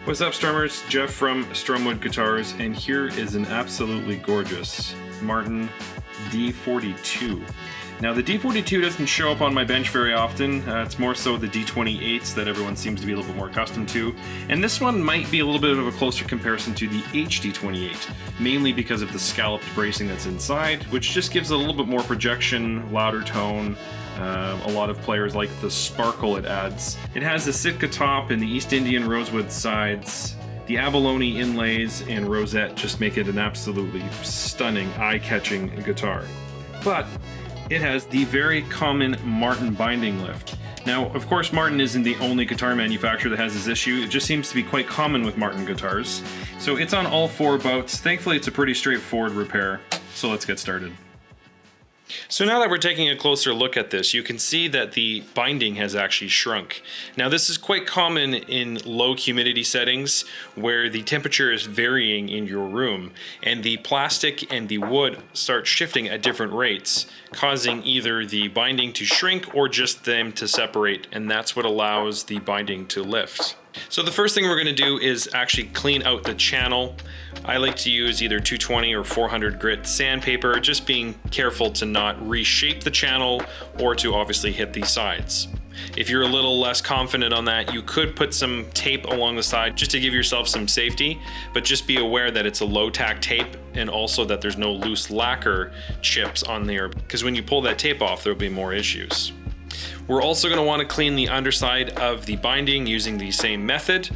What's up, Strummers? Jeff from Strumwood Guitars, and here is an absolutely gorgeous Martin D42. Now, the D42 doesn't show up on my bench very often. It's more so the D28s that everyone seems to be a little bit more accustomed to. And this one might be a little bit of a closer comparison to the HD28, mainly because of the scalloped bracing that's inside, which just gives it a little bit more projection, louder tone. A lot of players like the sparkle it adds. It has the Sitka top and the East Indian rosewood sides. The abalone inlays and rosette just make it an absolutely stunning, eye-catching guitar. But it has the very common Martin binding lift. Now, of course, Martin isn't the only guitar manufacturer that has this issue. It just seems to be quite common with Martin guitars. So it's on all four bouts. Thankfully, it's a pretty straightforward repair. So let's get started. So now that we're taking a closer look at this, you can see that the binding has actually shrunk. Now, this is quite common in low humidity settings where the temperature is varying in your room, and the plastic and the wood start shifting at different rates, causing either the binding to shrink or just them to separate, and that's what allows the binding to lift. So the first thing we're going to do is actually clean out the channel. I like to use either 220 or 400 grit sandpaper, just being careful to not reshape the channel or to obviously hit the sides. If you're a little less confident on that, you could put some tape along the side just to give yourself some safety, but just be aware that it's a low tack tape and also that there's no loose lacquer chips on there, because when you pull that tape off, there'll be more issues. We're also going to want to clean the underside of the binding using the same method,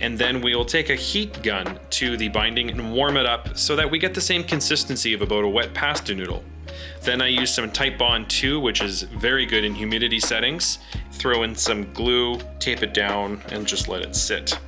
and then we will take a heat gun to the binding and warm it up so that we get the same consistency of about a wet pasta noodle. Then I use some Titebond 2, which is very good in humidity settings. Throw in some glue, tape it down, and just let it sit.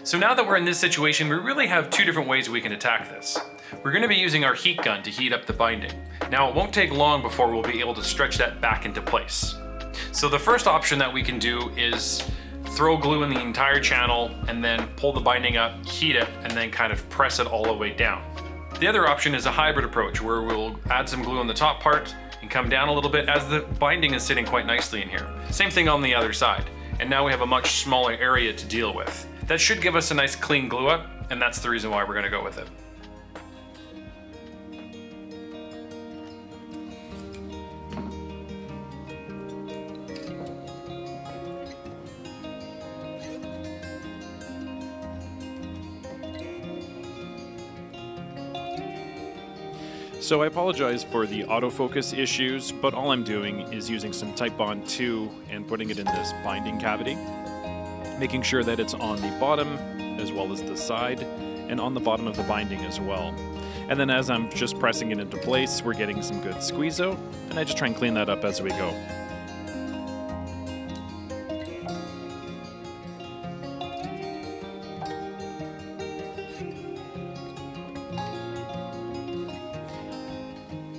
So now that we're in this situation, we really have two different ways we can attack this. We're going to be using our heat gun to heat up the binding. Now, it won't take long before we'll be able to stretch that back into place. So the first option that we can do is throw glue in the entire channel and then pull the binding up, heat it, and then kind of press it all the way down. The other option is a hybrid approach where we'll add some glue on the top part and come down a little bit as the binding is sitting quite nicely in here. Same thing on the other side. And now we have a much smaller area to deal with. That should give us a nice clean glue up, and that's the reason why we're going to go with it. So I apologize for the autofocus issues, but all I'm doing is using some Titebond 2 and putting it in this binding cavity, making sure that it's on the bottom as well as the side and on the bottom of the binding as well. And then as I'm just pressing it into place, we're getting some good squeeze out, and I just try and clean that up as we go.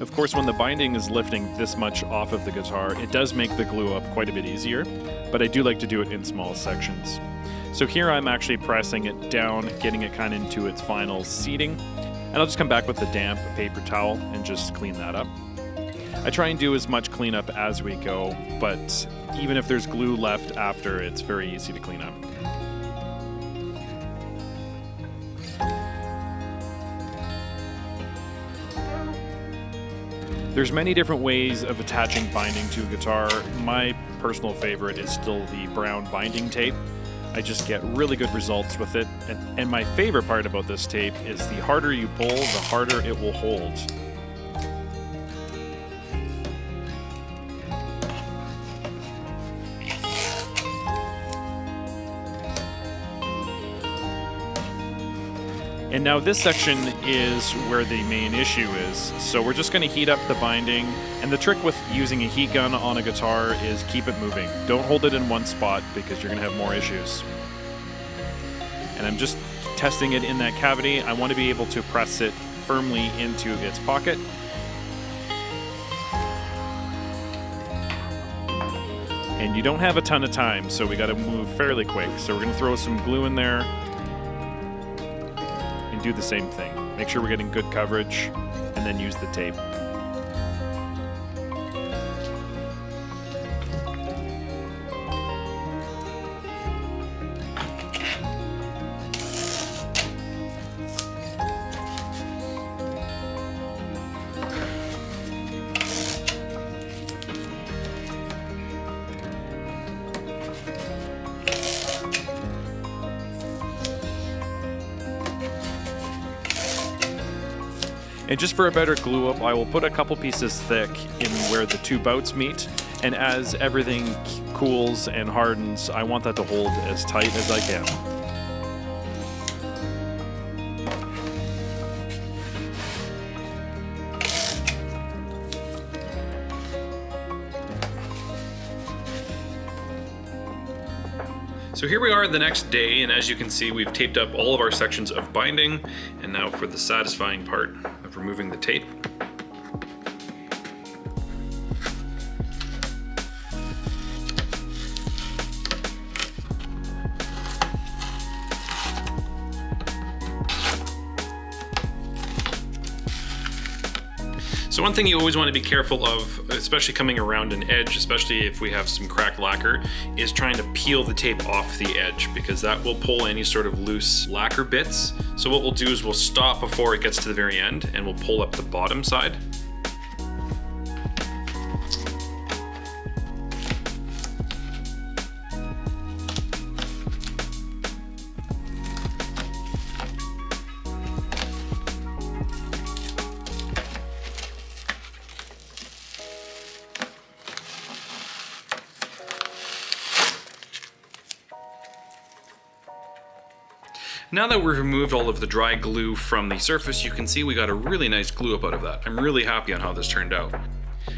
Of course, when the binding is lifting this much off of the guitar, it does make the glue up quite a bit easier, but I do like to do it in small sections. So here I'm actually pressing it down, getting it kind of into its final seating, and I'll just come back with a damp paper towel and just clean that up. I try and do as much cleanup as we go, but even if there's glue left after, it's very easy to clean up. There's many different ways of attaching binding to a guitar. My personal favorite is still the brown binding tape. I just get really good results with it. And my favorite part about this tape is the harder you pull, the harder it will hold. And now this section is where the main issue is. So we're just going to heat up the binding. And the trick with using a heat gun on a guitar is keep it moving. Don't hold it in one spot because you're going to have more issues. And I'm just testing it in that cavity. I want to be able to press it firmly into its pocket. And you don't have a ton of time, so we gotta move fairly quick. So we're gonna throw some glue in there and do the same thing. Make sure we're getting good coverage, and then use the tape. And just for a better glue up, I will put a couple pieces thick in where the two bouts meet. And as everything cools and hardens, I want that to hold as tight as I can. So here we are the next day, and as you can see, we've taped up all of our sections of binding, and now for the satisfying part of removing the tape. So one thing you always want to be careful of, especially coming around an edge, especially if we have some cracked lacquer, is trying to peel the tape off the edge, because that will pull any sort of loose lacquer bits. So what we'll do is we'll stop before it gets to the very end, and we'll pull up the bottom side. Now that we've removed all of the dry glue from the surface, you can see we got a really nice glue up out of that. I'm really happy on how this turned out.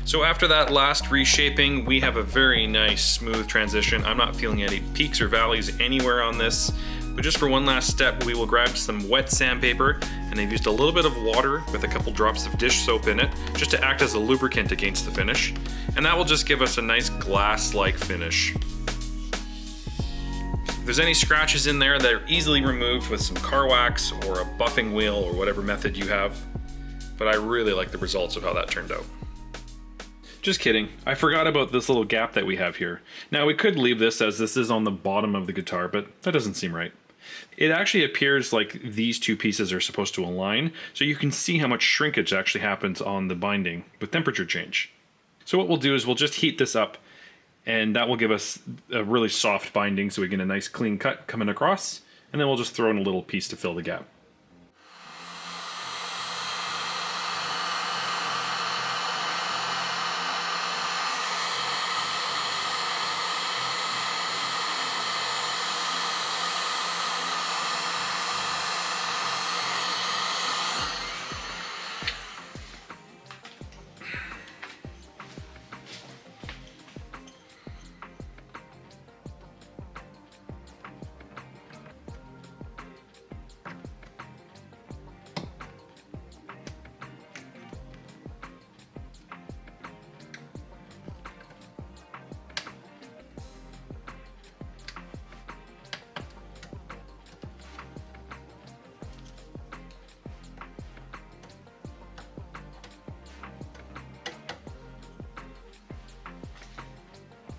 So after that last reshaping, we have a very nice smooth transition. I'm not feeling any peaks or valleys anywhere on this, but just for one last step, we will grab some wet sandpaper, and I've used a little bit of water with a couple drops of dish soap in it, just to act as a lubricant against the finish. And that will just give us a nice glass-like finish. If there's any scratches in there, they're easily removed with some car wax or a buffing wheel or whatever method you have. But I really like the results of how that turned out. Just kidding. I forgot about this little gap that we have here. Now we could leave this as this is on the bottom of the guitar, but that doesn't seem right. It actually appears like these two pieces are supposed to align, so you can see how much shrinkage actually happens on the binding with temperature change. So what we'll do is we'll just heat this up, and that will give us a really soft binding so we get a nice clean cut coming across, and then we'll just throw in a little piece to fill the gap.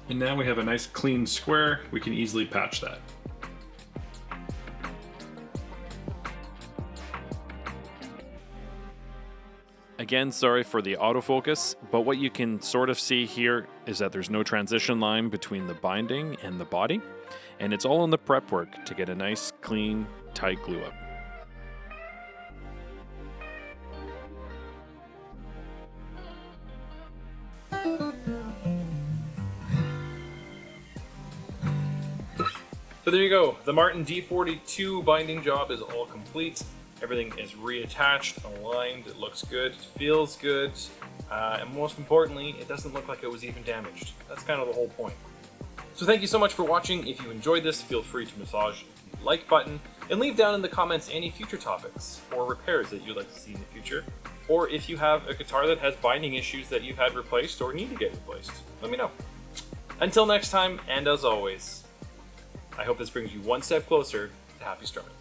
And now we have a nice clean square. We can easily patch that. Again, sorry for the autofocus, but what you can sort of see here is that there's no transition line between the binding and the body, and it's all in the prep work to get a nice, clean, tight glue up. So there you go. The Martin D42 binding job is all complete. Everything is reattached, aligned, it looks good, it feels good, and most importantly, it doesn't look like it was even damaged. That's kind of the whole point. So thank you so much for watching. If you enjoyed this, feel free to massage the like button, and leave down in the comments any future topics or repairs that you'd like to see in the future. Or if you have a guitar that has binding issues that you've had replaced or need to get replaced, let me know. Until next time, and as always, I hope this brings you one step closer to happy strumming.